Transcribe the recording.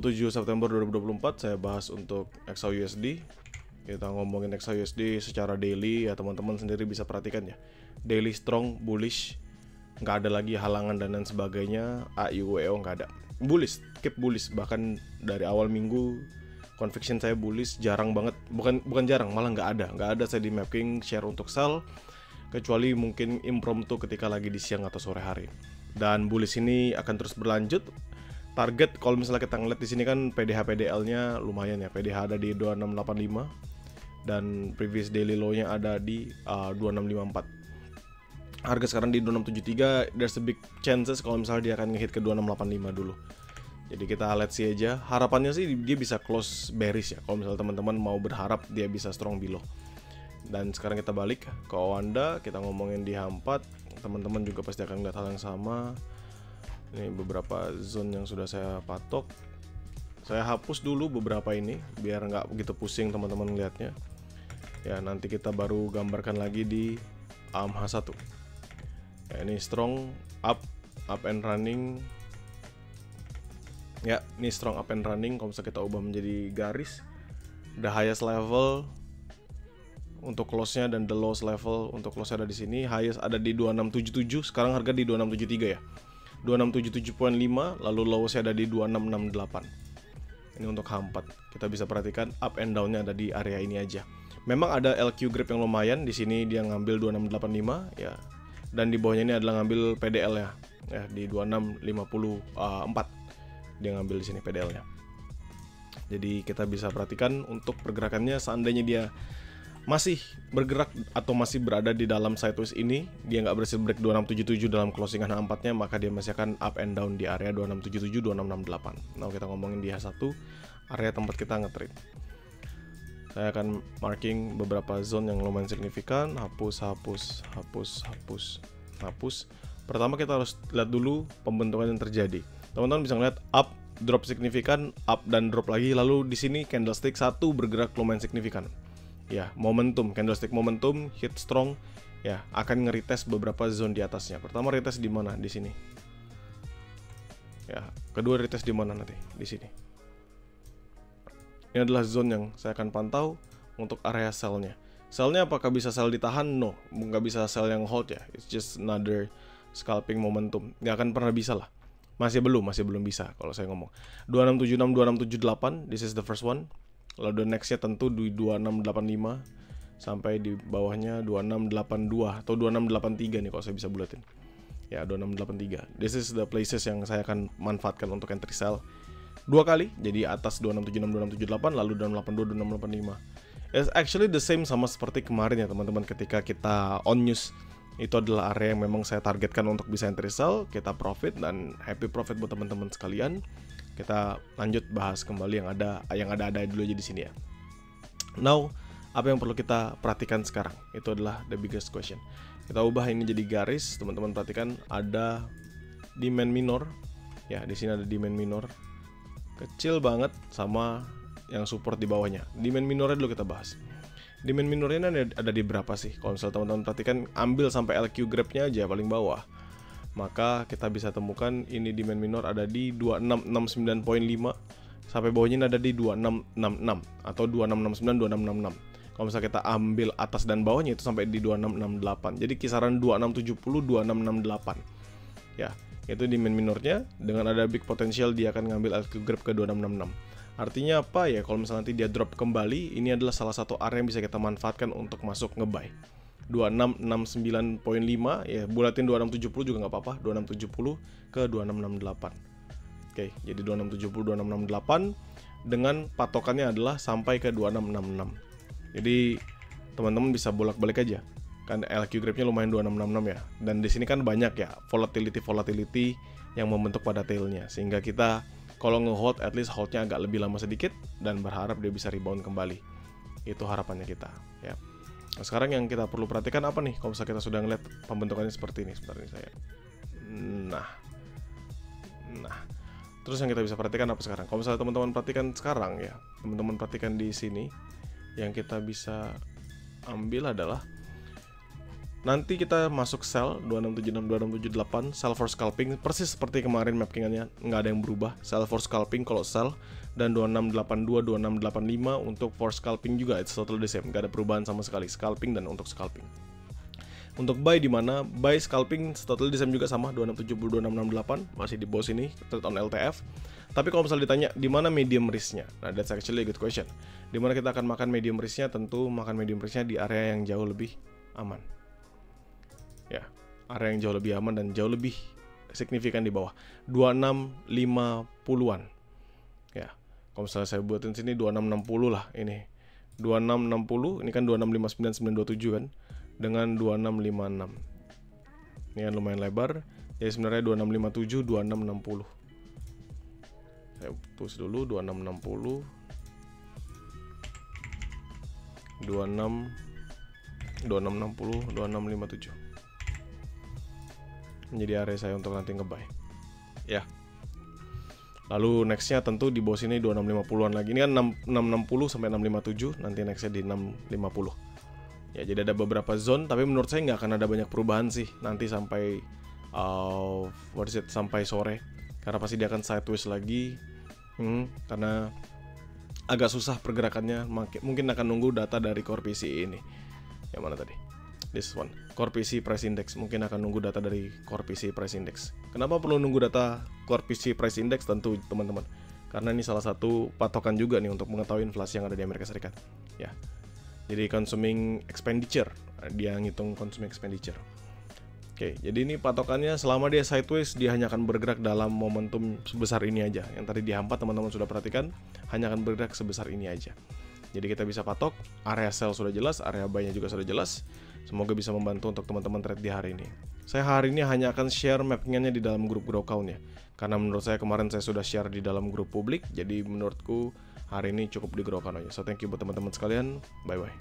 27 September 2024 saya bahas untuk XAUUSD. Kita ngomongin XAUUSD secara daily ya, teman-teman sendiri bisa perhatikan ya. Daily strong, bullish, nggak ada lagi halangan dan lain sebagainya. AIUEO nggak ada. Bullish, keep bullish. Bahkan dari awal minggu conviction saya bullish, jarang banget, bukan jarang, malah nggak ada saya di mapping share untuk sell, kecuali mungkin impromptu ketika lagi di siang atau sore hari. Dan bullish ini akan terus berlanjut. Target kalau misalnya kita ngeliat di sini kan PDH PDL-nya lumayan ya. PDH ada di 2685 dan previous daily low-nya ada di 2654. Harga sekarang di 2673. There's a big chances kalau misalnya dia akan ngehit ke 2685 dulu. Jadi kita let's see aja. Harapannya sih dia bisa close bearish ya. Kalau misalnya teman-teman mau berharap dia bisa strong below. Dan sekarang kita balik ke Owanda, kita ngomongin di H4. Teman-teman juga pasti akan lihat hal yang sama. Ini beberapa zone yang sudah saya patok. Saya hapus dulu beberapa ini biar nggak begitu pusing teman-teman lihatnya. Ya, nanti kita baru gambarkan lagi di H1. Ya, ini strong up and running. Ya, ini strong up and running. Kalau misalnya kita ubah menjadi garis, the highest level untuk close-nya dan the lowest level untuk close-nya ada di sini. Highest ada di 2677, sekarang harga di 2673 ya. 2677.5, lalu lowest-nya ada di 2668. Ini untuk H4. Kita bisa perhatikan up and down-nya ada di area ini aja. Memang ada LQ grip yang lumayan, di sini dia ngambil 2685 ya. Dan di bawahnya ini adalah ngambil PDL ya. Ya, di 2654. Dia ngambil di sini PDL-nya. Jadi kita bisa perhatikan untuk pergerakannya, seandainya dia masih bergerak atau masih berada di dalam sideways ini, dia nggak berhasil break 2677 dalam closingan H4-nya, maka dia masih akan up and down di area 2677 2668. Nah, kita ngomongin di H1, area tempat kita nge-trade. Saya akan marking beberapa zone yang lumayan signifikan. Hapus. Pertama kita harus lihat dulu pembentukan yang terjadi. Teman-teman bisa ngeliat up, drop signifikan, up dan drop lagi, lalu di sini candlestick satu bergerak lumayan signifikan. Ya, momentum, candlestick momentum, hit strong, ya akan nge-retest beberapa zone di atasnya. Pertama retest di mana? Di sini. Ya, kedua retest di mana nanti? Di sini. Ini adalah zone yang saya akan pantau untuk area sell-nya. Sell-nya apakah bisa sell ditahan? No, nggak bisa sell yang hold ya. It's just another scalping momentum. Nggak akan pernah bisa lah. Masih belum bisa kalau saya ngomong. 2676, 2678, this is the first one. Lalu next-nya tentu di 2685 sampai di bawahnya 2682 atau 2683 nih kalau saya bisa bulatin. Ya, 2683. This is the places yang saya akan manfaatkan untuk entry sell. Dua kali, jadi atas 2676 2678 lalu 2682 2685. It's actually the same sama seperti kemarin ya teman-teman, ketika kita on news. Itu adalah area yang memang saya targetkan untuk bisa entry sell, kita profit dan happy profit buat teman-teman sekalian. Kita lanjut bahas kembali yang ada dulu aja di sini ya. Now, apa yang perlu kita perhatikan sekarang? Itu adalah the biggest question. Kita ubah ini jadi garis, teman-teman perhatikan ada demand minor. Ya, di sini ada demand minor. Kecil banget sama yang support di bawahnya. Demand minornya dulu kita bahas. Demand minornya ada di berapa sih? Kalau misalnya teman-teman perhatikan, ambil sampai LQ grab-nya aja paling bawah. Maka kita bisa temukan ini demand minor ada di 2669.5 sampai bawahnya ini ada di 2666 atau 2669 2666. Kalau misalnya kita ambil atas dan bawahnya itu sampai di 2668. Jadi kisaran 2670 2668. Ya, itu demand minornya. Dengan ada big potential dia akan ngambil LQ grab ke 2666. Artinya apa ya? Kalau misalnya nanti dia drop kembali, ini adalah salah satu area yang bisa kita manfaatkan untuk masuk nge-buy. 2669.5 ya, bulatin 2670 juga nggak apa-apa, 2670 ke 2668. Oke, jadi 2670 2668 dengan patokannya adalah sampai ke 2666. Jadi teman-teman bisa bolak-balik aja. Kan LQ grab-nya lumayan 2666 ya. Dan di sini kan banyak ya volatility yang membentuk pada tail-nya, sehingga kita kalau nge-hold at least hold-nya agak lebih lama sedikit dan berharap dia bisa rebound kembali. Itu harapannya kita, ya. Nah, sekarang yang kita perlu perhatikan apa nih? Kalau misalnya kita sudah ngeliat pembentukannya seperti ini, sebentar ini saya. Nah. Terus yang kita bisa perhatikan apa sekarang? Kalau misalnya teman-teman perhatikan sekarang ya, teman-teman perhatikan di sini, yang kita bisa ambil adalah Nanti kita masuk sell 2676 2678 sell for scalping, persis seperti kemarin mappingannya, nggak ada yang berubah. Sell for scalping kalau sell, dan 2682 2685 untuk for scalping juga, it's totally the same, nggak ada perubahan sama sekali, scalping dan untuk scalping. Untuk buy di mana? Buy scalping totally the same juga, sama 2670 2668, masih di bawah sini, trade on LTF. Tapi kalau misalnya ditanya di mana medium risk-nya, nah that's actually a good question. Di mana kita akan makan medium risk-nya? Tentu makan medium risk-nya di area yang jauh lebih aman. Ya, area yang jauh lebih aman dan jauh lebih signifikan di bawah 2650-an. Ya, kalau misalnya saya buatin sini 2660 lah ini. 2660, ini kan 2659927 kan, dengan 2656. Ini kan lumayan lebar. Jadi sebenarnya 2657 2660. Saya tulis dulu 2660 2660 2657 menjadi area saya untuk nanti ngebuy. Ya. Lalu nextnya tentu di bawah sini 2650-an lagi. Ini kan 660 sampai 657. Nanti nextnya di 650. Ya, jadi ada beberapa zone, tapi menurut saya nggak akan ada banyak perubahan sih nanti sampai sampai sore. Karena pasti dia akan sideways lagi. Karena agak susah pergerakannya. Mungkin akan nunggu data dari core PCE ini. Yang mana tadi? This one, Core PCE Price Index. Mungkin akan nunggu data dari Core PCE Price Index. Kenapa perlu nunggu data Core PCE Price Index? Tentu teman-teman, karena ini salah satu patokan juga nih untuk mengetahui inflasi yang ada di Amerika Serikat. Ya, jadi consuming expenditure, dia ngitung consuming expenditure. Oke, jadi ini patokannya selama dia sideways, dia hanya akan bergerak dalam momentum sebesar ini aja. Yang tadi di H4 teman-teman sudah perhatikan, hanya akan bergerak sebesar ini aja. Jadi kita bisa patok, area sell sudah jelas, area buy-nya juga sudah jelas. Semoga bisa membantu untuk teman-teman trade di hari ini. Saya hari ini hanya akan share mappingannya di dalam grup Growcount ya. Karena menurut saya kemarin saya sudah share di dalam grup publik, jadi menurutku hari ini cukup di Growcount aja. So thank you buat teman-teman sekalian, bye-bye.